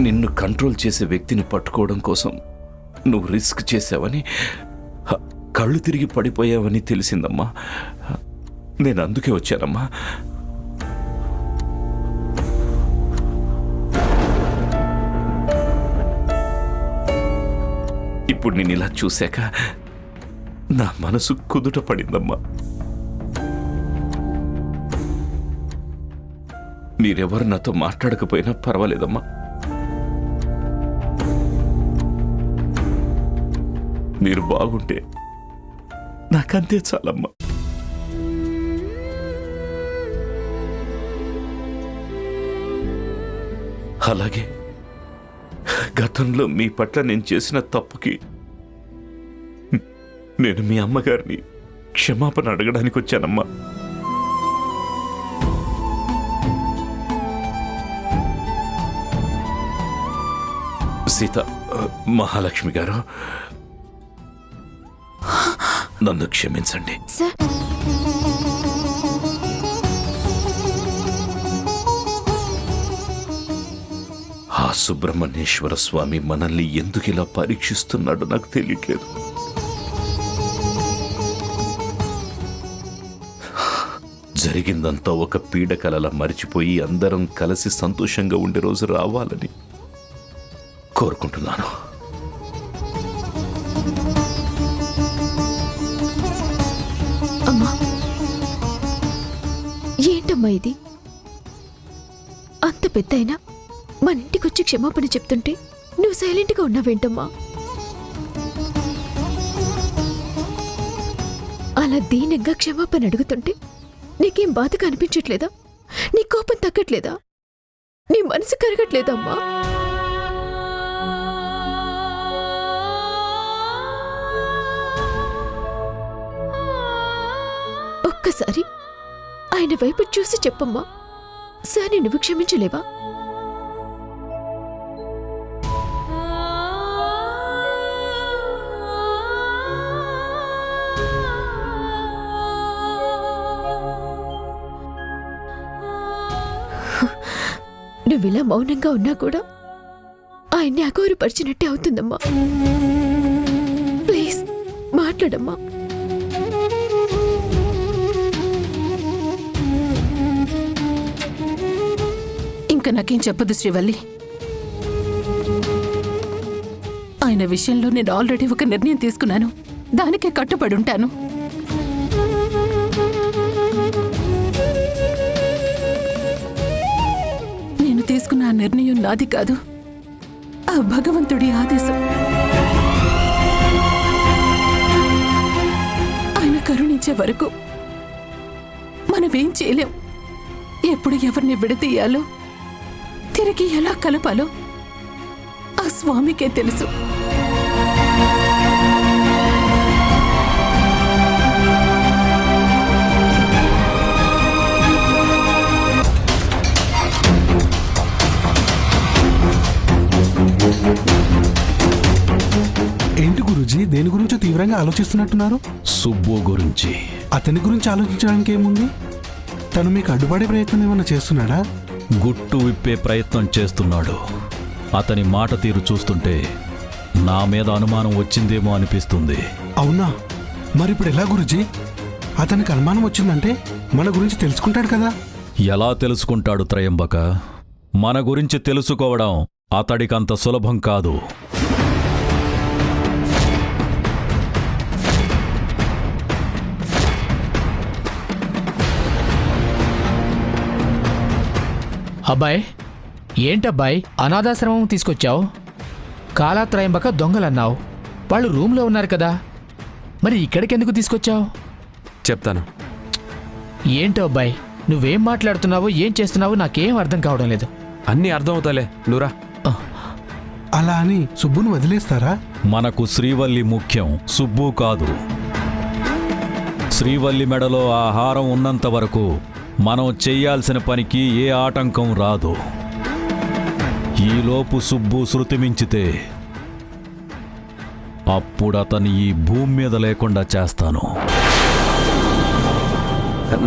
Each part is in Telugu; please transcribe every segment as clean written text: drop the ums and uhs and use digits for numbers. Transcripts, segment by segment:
నిన్ను కంట్రోల్ చేసే వ్యక్తిని పట్టుకోవడం కోసం నువ్వు రిస్క్ చేసావని, కళ్ళు తిరిగి పడిపోయావని తెలిసిందమ్మా. నేను అందుకే వచ్చానమ్మా. ఇప్పుడు నేను ఇలా చూశాక నా మనసు కుదుట పడిందమ్మా. మీరెవరు నాతో మాట్లాడకపోయినా పర్వాలేదమ్మా. మీరు బాగుంటే నాకంతే చాలమ్మా. అలాగే గతంలో మీ పట్ల నేను చేసిన తప్పుకి నేను మీ అమ్మగారిని క్షమాపణ అడగడానికి వచ్చానమ్మా. సీత, మహాలక్ష్మి గారు, నన్ను క్షమించండి. ఆ సుబ్రహ్మణ్యేశ్వర స్వామి మనల్ని ఎందుకు ఇలా పరీక్షిస్తున్నాడో నాకు తెలియట్లేదు. జరిగిందంతా ఒక పీడకలలా మరిచిపోయి అందరం కలిసి సంతోషంగా ఉండే రోజు రావాలని కోరుకుంటున్నాను. అమ్మా, ఏంటమ్మా ఇది? అంత పెద్దయినా మన ఇంటికొచ్చి క్షమాపణ చెప్తుంటే నువ్వు సైలెంట్గా ఉన్నావేంటమ్మా? అలా దీనంగా క్షమాపణ అడుగుతుంటే నీకేం బాధగా అనిపించట్లేదా? నీ కోపం తగ్గట్లేదా? నీ మనసు కరగట్లేదమ్మా? ఒక్కసారి ఆయన వైపు చూసి చెప్పమ్మా. సార్, నువ్వు క్షమించలేవా? నువ్విలా మౌనంగా ఉన్నా కూడా ఆయన్ని అగౌరవపరిచినట్టే అవుతుందమ్మా. ప్లీజ్ మాట్లాడమ్మా. ఇంకా నాకేం చెప్పదు శ్రీవల్లి. ఆయన విషయంలో నేను ఆల్రెడీ ఒక నిర్ణయం తీసుకున్నాను. దానికే కట్టుబడి ఉంటాను. నేను తీసుకున్న ఆ నిర్ణయం నాది కాదు, ఆ భగవంతుడి ఆదేశం. ఆయన కరుణించే వరకు మనమేం చేయలేం. ఎప్పుడు ఎవరిని విడదీయాలో, తిరిగి ఎలా కలపాలో ఆ స్వామికే తెలుసు. ఏంటి గురూజీ, దేని గురించో తీవ్రంగా ఆలోచిస్తున్నట్టున్నారు? సుబ్బు గురించి. అతని గురించి ఆలోచించడానికి ఏముంది? తను మీకు అడ్డుపడే ప్రయత్నం ఏమైనా చేస్తున్నాడా? గుట్టు విప్పే ప్రయత్నం చేస్తున్నాడు. అతని మాట తీరు చూస్తుంటే నా మీద అనుమానం వచ్చిందేమో అనిపిస్తుంది. అవునా? మరిప్పుడు ఎలా గురూజీ? అతనికి అనుమానం వచ్చిందంటే మన గురించి తెలుసుకుంటాడు కదా? ఎలా తెలుసుకుంటాడు త్రయంబక? మన గురించి తెలుసుకోవడం అతడికంత సులభం కాదు. అబ్బాయ్, ఏంటబ్బాయ్ అనాథాశ్రమం తీసుకొచ్చావు? కాలాత్రయంబక దొంగలన్నావు. వాళ్ళు రూమ్లో ఉన్నారు కదా, మరి ఇక్కడికెందుకు తీసుకొచ్చావు? చెప్తాను. ఏంటో అబ్బాయ్, నువ్వేం మాట్లాడుతున్నావో ఏం చేస్తున్నావో నాకేం అర్థం కావడం లేదు. అన్నీ అర్థం అవుతాలే, నువ్వురా. అలా అని సుబ్బును వదిలేస్తారా? మనకు శ్రీవల్లి ముఖ్యం, సుబ్బు కాదు. శ్రీవల్లి మెడలో ఆ హారం ఉన్నంత వరకు మనం చెయ్యాల్సిన పనికి ఏ ఆటంకం రాదు. ఈలోపు సుబ్బు శృతి మించితే అప్పుడతని ఈ భూమి మీద లేకుండా చేస్తాను.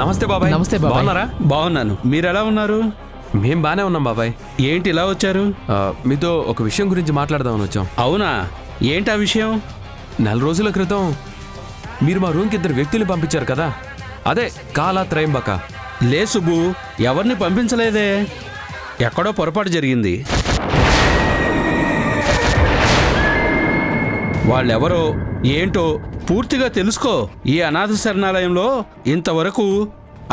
నమస్తే బాబాయ్. నమస్తే బాబాయ్. బాగున్నారా? బాగున్నాను. మీరెలా ఉన్నారు? మేం బానే ఉన్నాం బాబాయ్. ఏంటి ఇలా వచ్చారు? మీతో ఒక విషయం గురించి మాట్లాడదామని వచ్చాం. అవునా, ఏంటి ఆ విషయం? 4 రోజుల క్రితం మీరు మా రూమ్కి 2 వ్యక్తుల్ని పంపించారు కదా, అదే కాలా త్రయంబక. లే సుబ్బు, ఎవరిని పంపించలేదే. ఎక్కడో పొరపాటు జరిగింది. వాళ్ళెవరో ఏంటో పూర్తిగా తెలుసుకో. ఈ అనాథ శరణాలయంలో ఇంతవరకు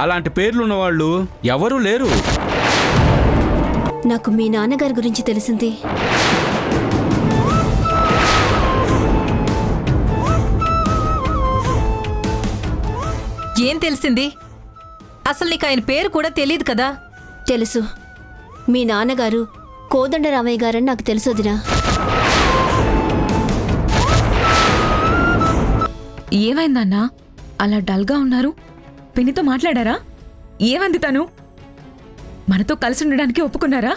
అలాంటి పేర్లున్న వాళ్ళు ఎవరూ లేరు. నాకు మీ నాన్నగారి గురించి తెలిసింది. ఏం తెలిసింది? అసలు నీకు ఆయన పేరు కూడా తెలియదు కదా. తెలుసు, మీ నాన్నగారు కోదండరామయ్య గారని నాకు తెలుసు వదినా. ఏమైందన్నా అలా డల్గా ఉన్నారు? పిన్నితో మాట్లాడారా? ఏమంది తను? మనతో కలిసి ఉండడానికి ఒప్పుకున్నారా?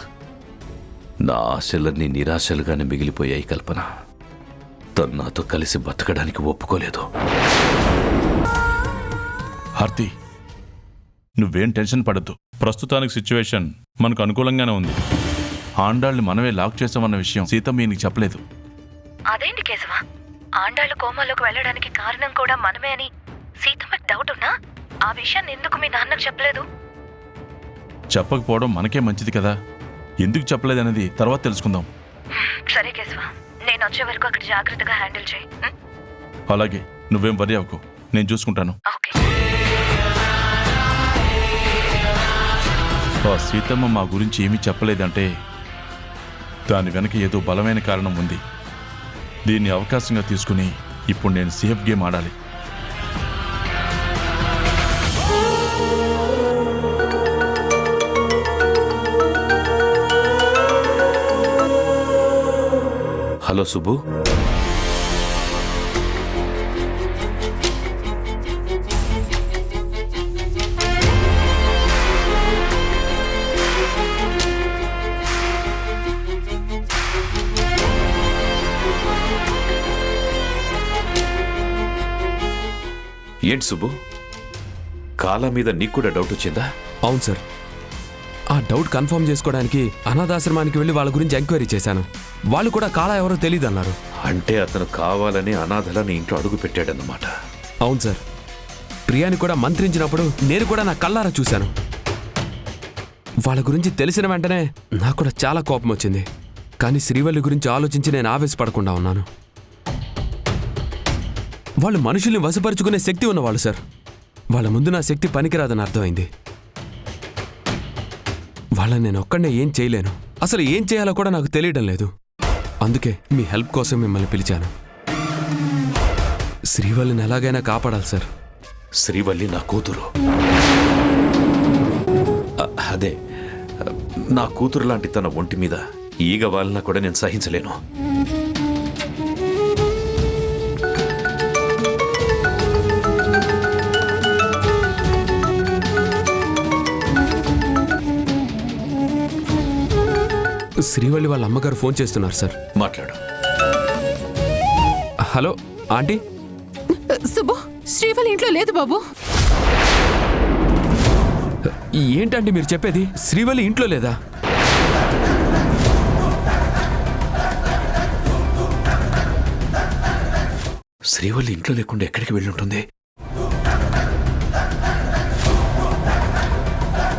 నా ఆశలన్నీ నిరాశలుగానే మిగిలిపోయాయి కల్పన. తను నాతో కలిసి బతకడానికి ఒప్పుకోలేదు. హార్తి, నువ్వేం టెన్షన్ పడద్దు. ప్రస్తుతానికి సిచ్యువేషన్ మనకు అనుకూలంగానే ఉంది. ఆండాళ్ళని మనమే లాక్ చేసామన్న విషయం సీతమ్మ నీకు చెప్పలేదు. అదేంటి కేశవ, ఆండాళ్ళు కోమాలోకి వెళ్ళడానికి కారణం కూడా మనమే అని సీతమ్మకి డౌట్ ఉన్నా ఆ విషయాన్ని ఎందుకు మీ నాన్నకు చెప్పలేదు? చెప్పకపోవడం మనకే మంచిది కదా. ఎందుకు చెప్పలేదనేది తర్వాత తెలుసుకుందాం. సరే కేశవ, నేను వచ్చే వరకు అక్కడ జాగ్రత్తగా హ్యాండిల్ చేయి. అలాగే, నువ్వేం వరి అవ్వకు, నేను చూసుకుంటాను. ఆ సీతమ్మ మా గురించి ఏమీ చెప్పలేదంటే దాని వెనక ఏదో బలమైన కారణం ఉంది. దీన్ని అవకాశంగా తీసుకుని ఇప్పుడు నేను సేఫ్ గేమ్ ఆడాలి. హలో సుబ్బు, ఏంటి సుబ్బు, కాలా మీద నీకు కూడా డౌట్ వచ్చిందా? అవును సార్, ఆ డౌట్ కన్ఫర్మ్ చేసుకోవడానికి అనాథాశ్రమానికి వెళ్ళి వాళ్ళ గురించి ఎంక్వైరీ చేశాను. వాళ్ళు కూడా కాలా ఎవరో తెలియదు అన్నారు. అంటే అతను కావాలని అనాథలని ఇంట్లో అడుగు పెట్టాడన్నమాట. అవును సార్, ప్రియాని కూడా మంత్రించినప్పుడు నేను కూడా నా కళ్ళారా చూశాను. వాళ్ళ గురించి తెలిసిన వెంటనే నాకు కూడా చాలా కోపం వచ్చింది. కానీ శ్రీవల్లి గురించి ఆలోచించి నేను ఆవేశపడకుండా ఉన్నాను. వాళ్ళు మనుషుల్ని వశపరుచుకునే శక్తి ఉన్నవాళ్ళు సార్. వాళ్ళ ముందు నా శక్తి పనికిరాదని అర్థమైంది. వాళ్ళని నేను ఒక్కడే ఏం చేయలేను. అసలు ఏం చేయాలో కూడా నాకు తెలియడం లేదు. అందుకే మీ హెల్ప్ కోసం మిమ్మల్ని పిలిచాను. శ్రీవల్లిని ఎలాగైనా కాపాడాలి సార్. శ్రీవల్లి నా కూతురు. అదే, నా కూతురు లాంటి తన ఒంటి మీద ఈగ వాళ్ళన కూడా నేను సహించలేను. శ్రీవల్లి వాళ్ళ అమ్మగారు ఫోన్ చేస్తున్నారు సార్. మాట్లాడు. Hello aunty. సుబ్బు, శ్రీవల్లి ఇంట్లో లేదు బాబు. ఏంటండి మీరు చెప్పేది? శ్రీవల్లి ఇంట్లో లేదా? శ్రీవల్లి ఇంట్లో లేకుండా ఎక్కడికి వెళ్ళి ఉంటుంది?